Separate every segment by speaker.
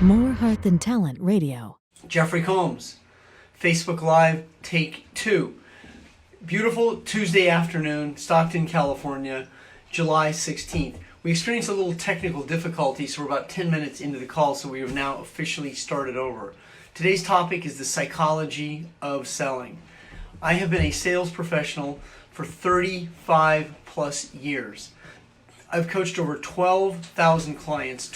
Speaker 1: More Heart Than Talent Radio.
Speaker 2: Jeffrey Combs, Facebook Live, take 2. Beautiful Tuesday afternoon, Stockton, California, July 16th. We experienced a little technical difficulty, so we're about 10 minutes into the call, so we have now officially started over. Today's topic is the psychology of selling. I have been a sales professional for 35 plus years. I've coached over 12,000 clients,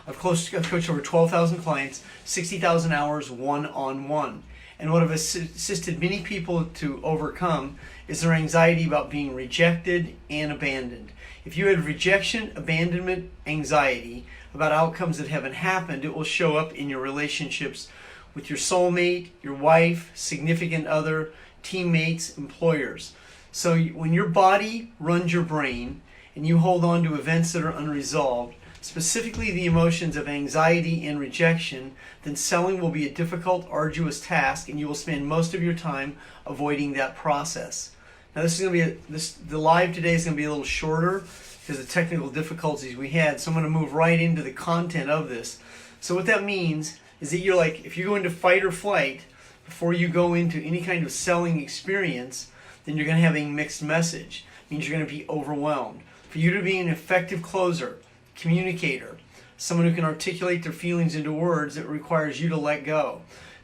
Speaker 2: I've coached over 12,000 clients, 60,000 hours one-on-one. And what I've assisted many people to overcome is their anxiety about being rejected and abandoned. If you have rejection, abandonment, anxiety about outcomes that haven't happened, it will show up in your relationships with your soulmate, your wife, significant other, teammates, employers. So when your body runs your brain and you hold on to events that are unresolved, specifically the emotions of anxiety and rejection, then selling will be a difficult, arduous task, and you will spend most of your time avoiding that process. Now, the live today is going to be a little shorter because of the technical difficulties we had. So I'm going to move right into the content of this. So what that means is that you're like, if you go into fight or flight before you go into any kind of selling experience, then you're going to have a mixed message. It means you're going to be overwhelmed. For you to be an effective closer, communicator, someone who can articulate their feelings into words, it requires you to let go,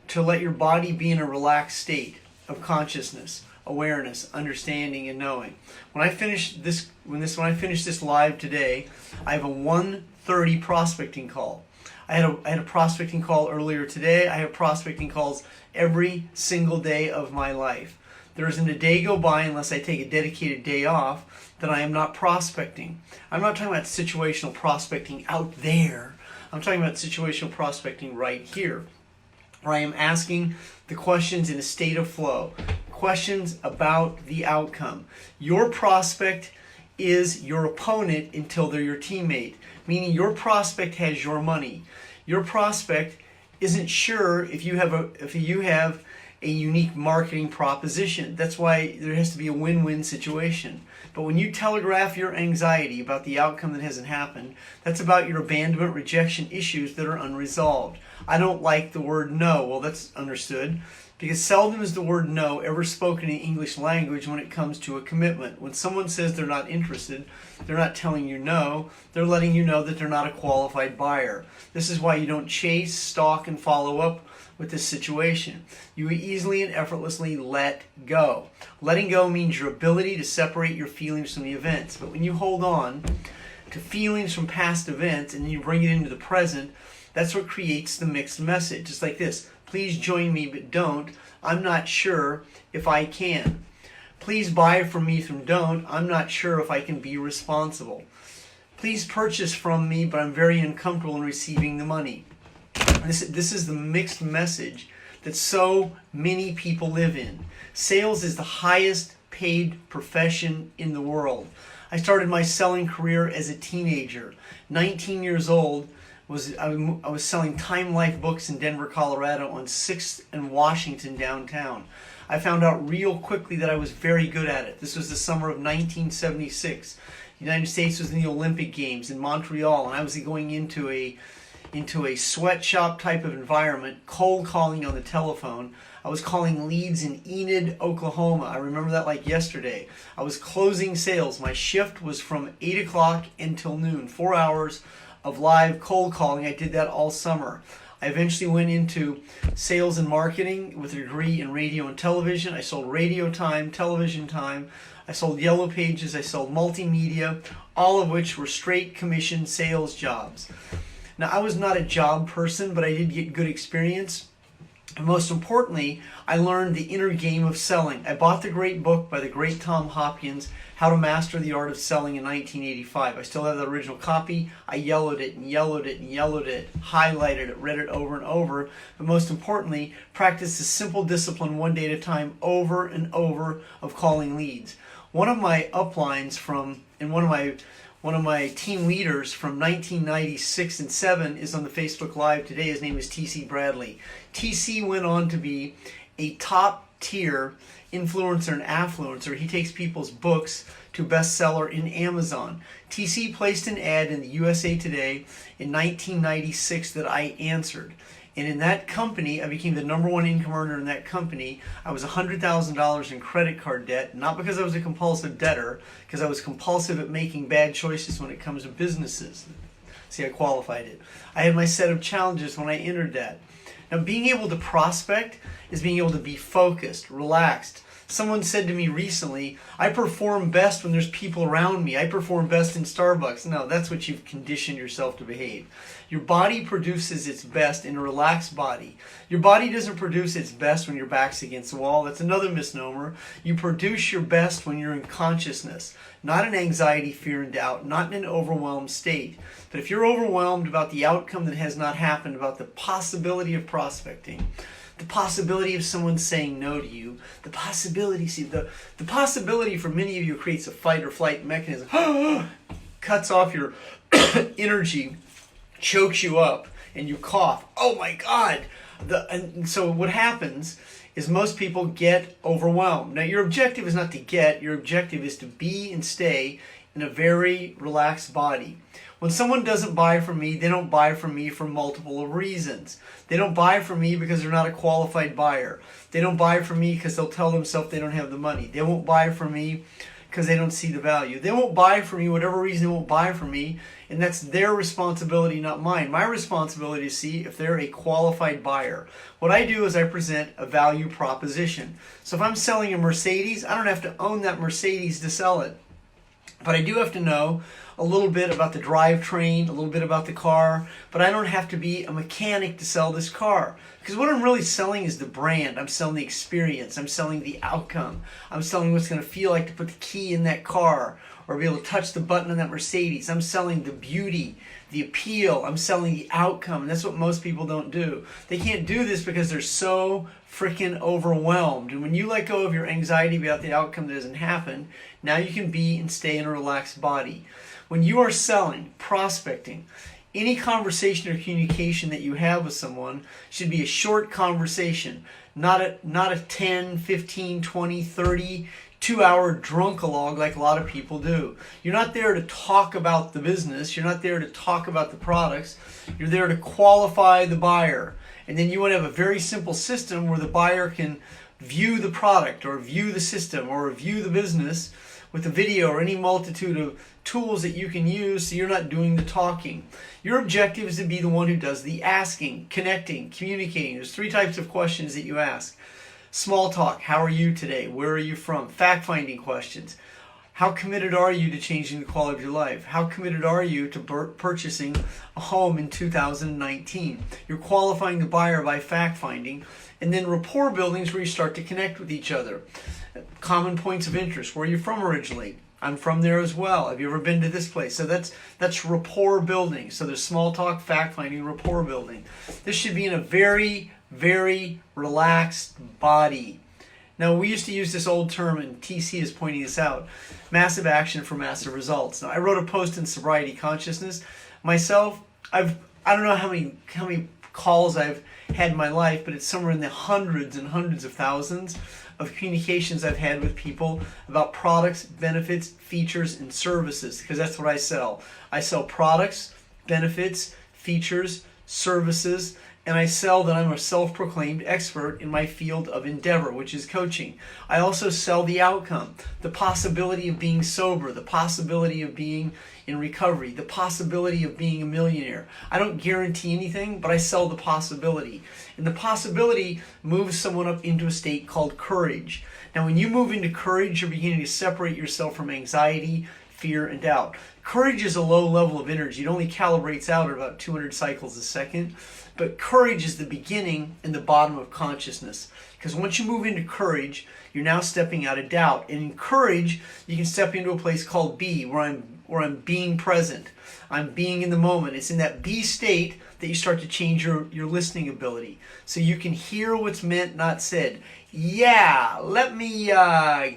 Speaker 2: to let your body be in a relaxed state of consciousness, awareness, understanding, and knowing. When I finish this live today, I have a 1:30 prospecting call. I had a prospecting call earlier today. I have prospecting calls every single day of my life. There isn't a day go by unless I take a dedicated day off that I am not prospecting. I'm not talking about situational prospecting out there. I'm talking about situational prospecting right here, where I am asking the questions in a state of flow, questions about the outcome. Your prospect is your opponent until they're your teammate, meaning your prospect has your money. Your prospect isn't sure if you have a unique marketing proposition. That's why there has to be a win-win situation. But when you telegraph your anxiety about the outcome that hasn't happened, that's about your abandonment, rejection issues that are unresolved. I don't like the word no. Well, that's understood, because seldom is the word no ever spoken in English language when it comes to a commitment. When someone says they're not interested, they're not telling you no, they're letting you know that they're not a qualified buyer. This is why you don't chase, stalk, and follow up with this situation. You easily and effortlessly let go. Letting go means your ability to separate your feelings from the events. But when you hold on to feelings from past events and then you bring it into the present, that's what creates the mixed message. It's like this: please join me, but don't. I'm not sure if I can. Please buy from me, from don't. I'm not sure if I can be responsible. Please purchase from me, but I'm very uncomfortable in receiving the money. This is the mixed message that so many people live in. Sales is the highest paid profession in the world. I started my selling career as a teenager. 19 years old, I was selling Time Life books in Denver, Colorado on 6th and Washington downtown. I found out real quickly that I was very good at it. This was the summer of 1976. The United States was in the Olympic Games in Montreal, and I was going into a sweatshop type of environment, cold calling on the telephone. I was calling leads in Enid, Oklahoma. I remember that like yesterday. I was closing sales. My shift was from 8 o'clock until noon, 4 hours of live cold calling. I did that all summer. I eventually went into sales and marketing with a degree in radio and television. I sold radio time, television time. I sold yellow pages. I sold multimedia, all of which were straight commission sales jobs. Now, I was not a job person, but I did get good experience. And most importantly, I learned the inner game of selling. I bought the great book by the great Tom Hopkins, How to Master the Art of Selling, in 1985. I still have the original copy. I yellowed it and yellowed it and yellowed it, highlighted it, read it over and over. But most importantly, practiced a simple discipline one day at a time, over and over, of calling leads. One of my uplines one of my team leaders from 1996 and 7 is on the Facebook Live today. His name is TC Bradley. TC went on to be a top tier influencer and affluencer. He takes people's books to bestseller in Amazon. TC placed an ad in the USA Today in 1996 that I answered. And in that company, I became the #1 income earner in that company. I was $100,000 in credit card debt, not because I was a compulsive debtor, because I was compulsive at making bad choices when it comes to businesses. See, I qualified it. I had my set of challenges when I entered that. Now, being able to prospect is being able to be focused, relaxed. Someone said to me recently, I perform best when there's people around me. I perform best in Starbucks. No, that's what you've conditioned yourself to behave. Your body produces its best in a relaxed body. Your body doesn't produce its best when your back's against the wall. That's another misnomer. You produce your best when you're in consciousness, not in anxiety, fear, and doubt, not in an overwhelmed state. But if you're overwhelmed about the outcome that has not happened, about the possibility of prospecting, the possibility of someone saying no to you, the possibility for many of you creates a fight or flight mechanism, cuts off your energy, chokes you up, and you cough. Oh my God! And so what happens is most people get overwhelmed. Now your objective is not to get, your objective is to be and stay in a very relaxed body. When someone doesn't buy from me, they don't buy from me for multiple reasons. They don't buy from me because they're not a qualified buyer. They don't buy from me because they'll tell themselves they don't have the money. They won't buy from me because they don't see the value. They won't buy from me, whatever reason they won't buy from me, and that's their responsibility, not mine. My responsibility is to see if they're a qualified buyer. What I do is I present a value proposition. So if I'm selling a Mercedes, I don't have to own that Mercedes to sell it. But I do have to know a little bit about the drivetrain, a little bit about the car, but I don't have to be a mechanic to sell this car. Because what I'm really selling is the brand. I'm selling the experience. I'm selling the outcome. I'm selling what's going to feel like to put the key in that car or be able to touch the button on that Mercedes. I'm selling the beauty, the appeal. I'm selling the outcome. And that's what most people don't do. They can't do this because they're so freaking overwhelmed. And when you let go of your anxiety about the outcome that doesn't happen, now you can be and stay in a relaxed body. When you are selling, prospecting, any conversation or communication that you have with someone should be a short conversation, not a 10, 15, 20, 30, 2-hour drunk-a-log like a lot of people do. You're not there to talk about the business. You're not there to talk about the products. You're there to qualify the buyer. And then you want to have a very simple system where the buyer can view the product or view the system or view the business with a video or any multitude of tools that you can use so you're not doing the talking. Your objective is to be the one who does the asking, connecting, communicating. There's 3 types of questions that you ask. Small talk, how are you today? Where are you from? Fact-finding questions. How committed are you to changing the quality of your life? How committed are you to purchasing a home in 2019? You're qualifying the buyer by fact-finding. And then rapport building is where you start to connect with each other. Common points of interest. Where are you from originally? I'm from there as well. Have you ever been to this place? So that's rapport building. So there's small talk, fact-finding, rapport building. This should be in a very, very relaxed body. Now, we used to use this old term, and TC is pointing this out, massive action for massive results. Now, I wrote a post in Sobriety Consciousness. Myself, I don't know how many calls I've had in my life, but it's somewhere in the hundreds and hundreds of thousands of communications I've had with people about products, benefits, features, and services, because that's what I sell. I sell products, benefits, features, services, and I sell that I'm a self-proclaimed expert in my field of endeavor, which is coaching. I also sell the outcome, the possibility of being sober, the possibility of being in recovery, the possibility of being a millionaire. I don't guarantee anything, but I sell the possibility. And the possibility moves someone up into a state called courage. Now, when you move into courage, you're beginning to separate yourself from anxiety, fear, and doubt. Courage is a low level of energy. It only calibrates out at about 200 cycles a second. But courage is the beginning and the bottom of consciousness. Because once you move into courage, you're now stepping out of doubt. And in courage, you can step into a place called be, where I'm being present. I'm being in the moment. It's in that be state that you start to change your listening ability. So you can hear what's meant, not said. Yeah, let me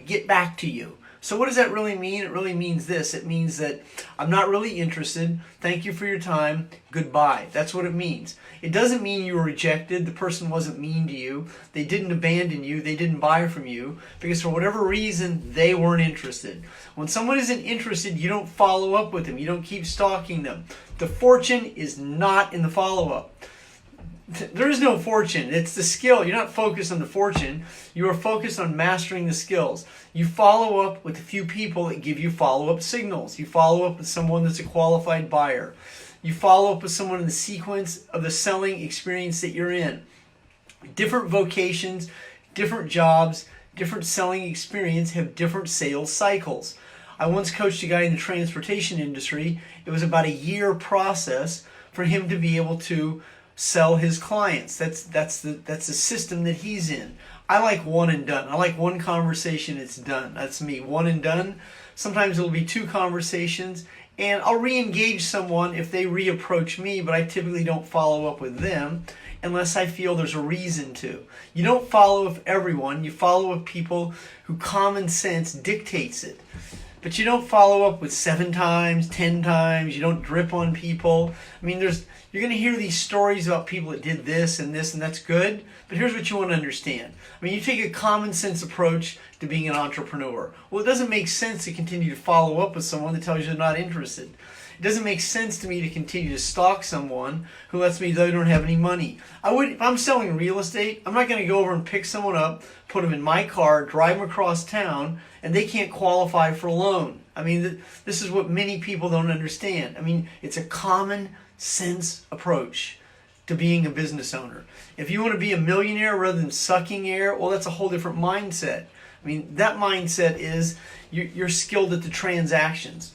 Speaker 2: get back to you. So what does that really mean? It really means this. It means that I'm not really interested. Thank you for your time. Goodbye. That's what it means. It doesn't mean you were rejected. The person wasn't mean to you. They didn't abandon you. They didn't buy from you because for whatever reason, they weren't interested. When someone isn't interested, you don't follow up with them. You don't keep stalking them. The fortune is not in the follow-up. There is no fortune. It's the skill. You're not focused on the fortune. You are focused on mastering the skills. You follow up with a few people that give you follow-up signals. You follow up with someone that's a qualified buyer. You follow up with someone in the sequence of the selling experience that you're in. Different vocations, different jobs, different selling experience have different sales cycles. I once coached a guy in the transportation industry. It was about a year process for him to be able to sell his clients. That's the system that he's in. I like one and done. I like one conversation, it's done. That's me, one and done. Sometimes it'll be two conversations, and I'll re-engage someone if they reapproach me, but I typically don't follow up with them unless I feel there's a reason to. You don't follow with everyone. You follow with people who common sense dictates it. But you don't follow up with 7 times, 10 times. You don't drip on people. I mean, you're going to hear these stories about people that did this, and that's good. But here's what you want to understand. I mean, you take a common sense approach to being an entrepreneur. Well, it doesn't make sense to continue to follow up with someone that tells you they're not interested. It doesn't make sense to me to continue to stalk someone who lets me know they don't have any money. If I'm selling real estate, I'm not going to go over and pick someone up, put them in my car, drive them across town, and they can't qualify for a loan. I mean, this is what many people don't understand. I mean, it's a common sense approach to being a business owner. If you want to be a millionaire rather than sucking air, well, that's a whole different mindset. I mean, that mindset is you're skilled at the transactions.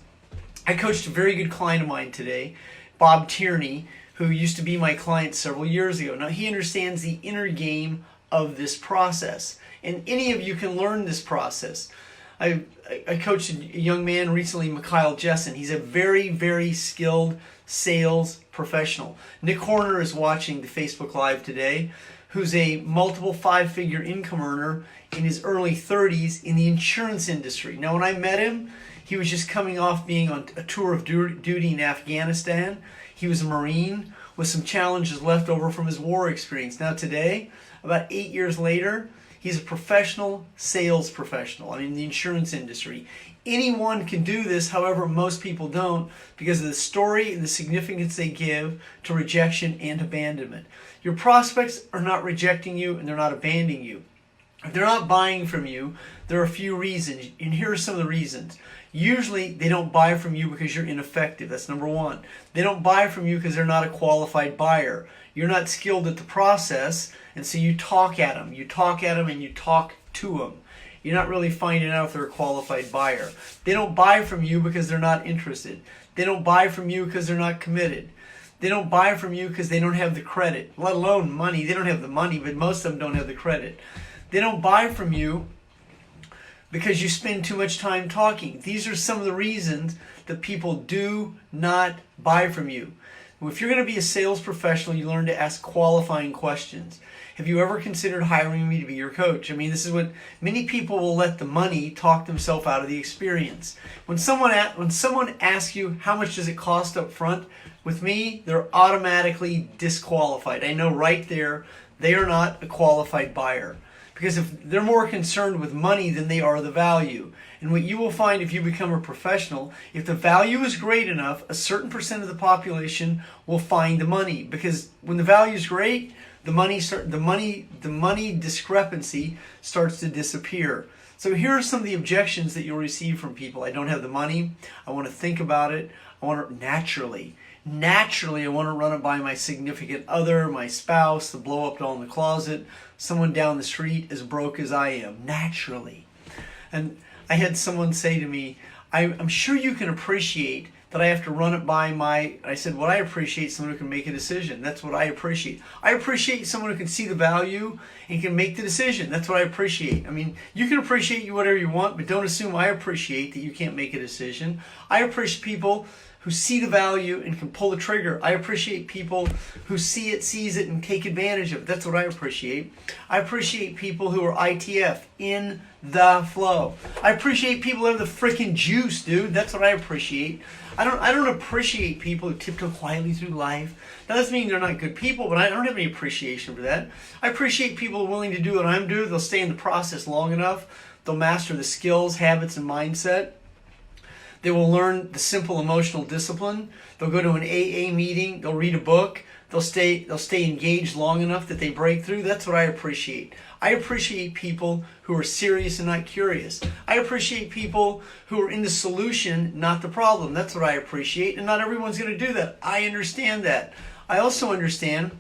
Speaker 2: I coached a very good client of mine today, Bob Tierney, who used to be my client several years ago. Now, he understands the inner game of this process, and any of you can learn this process. I coached a young man recently, Mikhail Jessen. He's a very, very skilled sales professional. Nick Horner is watching the Facebook Live today, who's a multiple 5-figure income earner in his early 30s in the insurance industry. Now, when I met him, he was just coming off being on a tour of duty in Afghanistan. He was a Marine with some challenges left over from his war experience. Now today, about 8 years later, he's a professional sales professional. I mean, the insurance industry. Anyone can do this, however, most people don't because of the story and the significance they give to rejection and abandonment. Your prospects are not rejecting you and they're not abandoning you. If they're not buying from you, there are a few reasons, and here are some of the reasons. Usually, they don't buy from you because you're ineffective. That's number one. They don't buy from you because they're not a qualified buyer. You're not skilled at the process, and so you talk at them. You talk at them and you talk to them. You're not really finding out if they're a qualified buyer. They don't buy from you because they're not interested. They don't buy from you because they're not committed. They don't buy from you because they don't have the credit, let alone money. They don't have the money, but most of them don't have the credit. They don't buy from you because you spend too much time talking. These are some of the reasons that people do not buy from you. If you're going to be a sales professional, you learn to ask qualifying questions. Have you ever considered hiring me to be your coach? I mean, this is what many people will let the money talk themselves out of the experience. When someone asks you how much does it cost up front, with me, they're automatically disqualified. I know right there they are not a qualified buyer. Because if they're more concerned with money than they are the value. And what you will find if you become a professional, if the value is great enough, a certain percent of the population will find the money. Because when the value is great, the money discrepancy starts to disappear. So here are some of the objections that you'll receive from people. I don't have the money. I want to think about it. I want it naturally. Naturally, I want to run it by my significant other, my spouse, the blow up doll in the closet, someone down the street as broke as I am. Naturally. And I had someone say to me, I'm sure you can appreciate that I have to run it by I said, what I appreciate is someone who can make a decision. That's what I appreciate. I appreciate someone who can see the value and can make the decision. That's what I appreciate. I mean, you can appreciate whatever you want, but don't assume I appreciate that you can't make a decision. I appreciate people who see the value and can pull the trigger. I appreciate people who see it, sees it, and take advantage of it. That's what I appreciate. I appreciate people who are ITF, in the flow. I appreciate people who have the freaking juice, dude. That's what I appreciate. I don't appreciate people who tiptoe quietly through life. That doesn't mean they're not good people, but I don't have any appreciation for that. I appreciate people who are willing to do what I'm doing. They'll stay in the process long enough. They'll master the skills, habits, and mindset. They will learn the simple emotional discipline. They'll go to an AA meeting. They'll read a book. They'll stay engaged long enough that they break through. That's what I appreciate. I appreciate people who are serious and not curious. I appreciate people who are in the solution, not the problem. That's what I appreciate. And not everyone's going to do that. I understand that. I also understand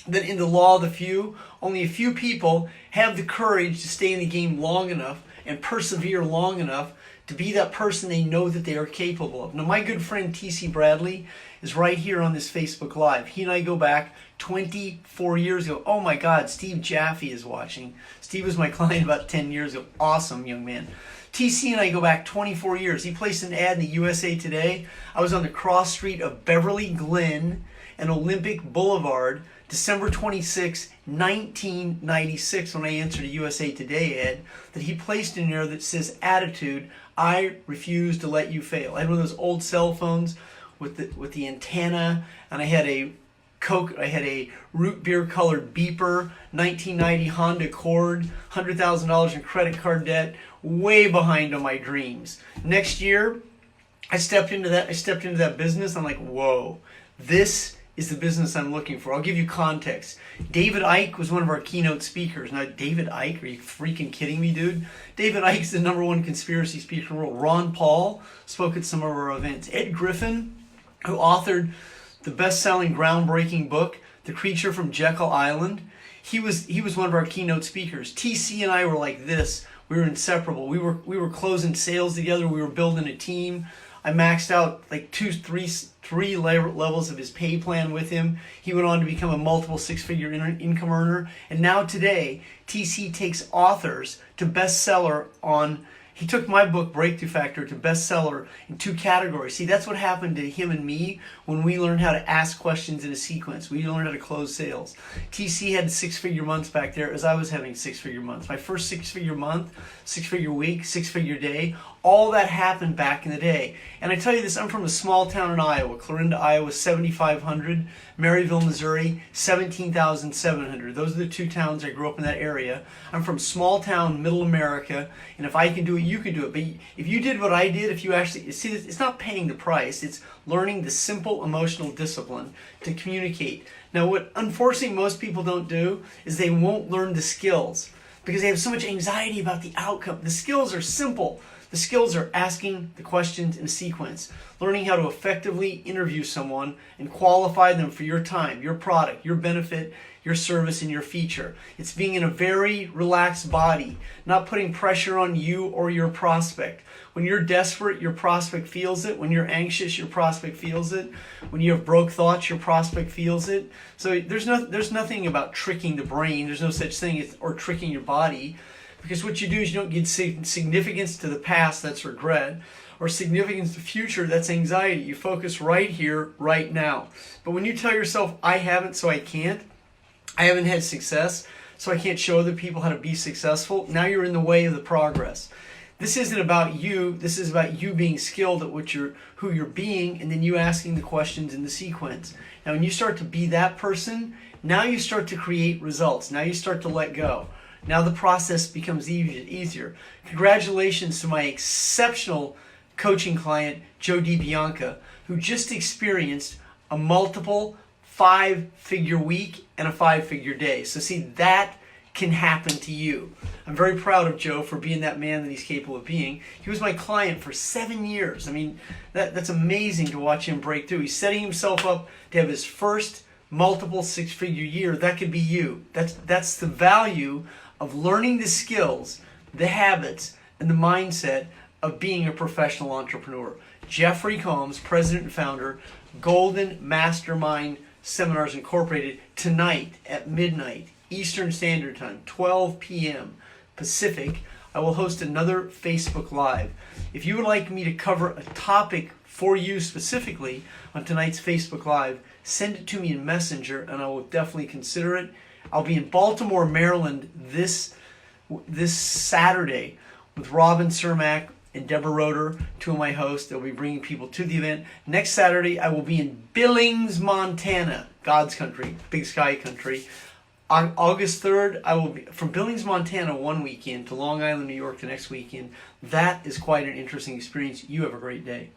Speaker 2: that in the law of the few, only a few people have the courage to stay in the game long enough and persevere long enough to be that person they know that they are capable of. Now, my good friend T.C. Bradley is right here on this Facebook Live. He and I go back 24 years ago. Oh my God, Steve Jeffery is watching. Steve was my client about 10 years ago. Awesome young man. TC and I go back 24 years. He placed an ad in the USA Today. I was on the cross street of Beverly Glen and Olympic Boulevard, December 26, 1996, when I answered a USA Today ad that he placed in there that says, attitude, I refuse to let you fail. I had one of those old cell phones with the antenna, and I had a root beer colored beeper, 1990 Honda Accord, $100,000 in credit card debt, way behind on my dreams. Next year, I stepped into that business. I'm like, whoa, this is the business I'm looking for. I'll give you context. David Icke was one of our keynote speakers. Now, David Icke, are you freaking kidding me, dude? David Icke's the #1 conspiracy speaker in the world. Ron Paul spoke at some of our events. Ed Griffin, who authored the best-selling, groundbreaking book, The Creature from Jekyll Island, he was one of our keynote speakers. TC and I were like this. We were inseparable. We were closing sales together. We were building a team. I maxed out like three levels of his pay plan with him. He went on to become a multiple six-figure income earner. And now today, TC takes authors to bestseller on. He took my book, Breakthrough Factor, to bestseller in 2 categories. See, that's what happened to him and me when we learned how to ask questions in a sequence. We learned how to close sales. TC had 6-figure months back there as I was having 6-figure months. My first 6-figure month, 6-figure week, 6-figure day, all that happened back in the day. And I tell you this, I'm from a small town in Iowa. Clarinda, Iowa, 7,500. Maryville, Missouri, 17,700. Those are the 2 towns I grew up in that area. I'm from small town, middle America, and if I can do it, you can do it. But if you did what I did, if you actually, see, it's not paying the price, it's learning the simple emotional discipline to communicate. Now, what unfortunately most people don't do is they won't learn the skills because they have so much anxiety about the outcome. The skills are simple. The skills are asking the questions in sequence, learning how to effectively interview someone and qualify them for your time, your product, your benefit, your service, and your feature. It's being in a very relaxed body, not putting pressure on you or your prospect. When you're desperate, your prospect feels it. When you're anxious, your prospect feels it. When you have broke thoughts, your prospect feels it. So there's nothing about tricking the brain. There's no such thing or tricking your body. Because what you do is you don't give significance to the past, that's regret, or significance to the future, that's anxiety. You focus right here, right now. But when you tell yourself, I haven't, so I can't, I haven't had success, so I can't show other people how to be successful, now you're in the way of the progress. This isn't about you, this is about you being skilled at who you're being, and then you asking the questions in the sequence. Now when you start to be that person, now you start to create results, now you start to let go. Now the process becomes easier. Congratulations to my exceptional coaching client, Joe DiBianca, who just experienced a multiple 5-figure week and a 5-figure day. So see, that can happen to you. I'm very proud of Joe for being that man that he's capable of being. He was my client for 7 years. I mean, that's amazing to watch him break through. He's setting himself up to have his first multiple 6-figure year. That could be you. That's the value of learning the skills, the habits, and the mindset of being a professional entrepreneur. Jeffery Combs, president and founder, Golden Mastermind Seminars Incorporated, tonight at midnight, Eastern Standard Time, 12 p.m. Pacific, I will host another Facebook Live. If you would like me to cover a topic for you specifically on tonight's Facebook Live, send it to me in Messenger and I will definitely consider it. I'll be in Baltimore, Maryland this Saturday with Robin Cermak and Deborah Roeder, two of my hosts. They'll be bringing people to the event. Next Saturday, I will be in Billings, Montana, God's country, Big Sky country. On August 3rd, I will be from Billings, Montana one weekend to Long Island, New York the next weekend. That is quite an interesting experience. You have a great day.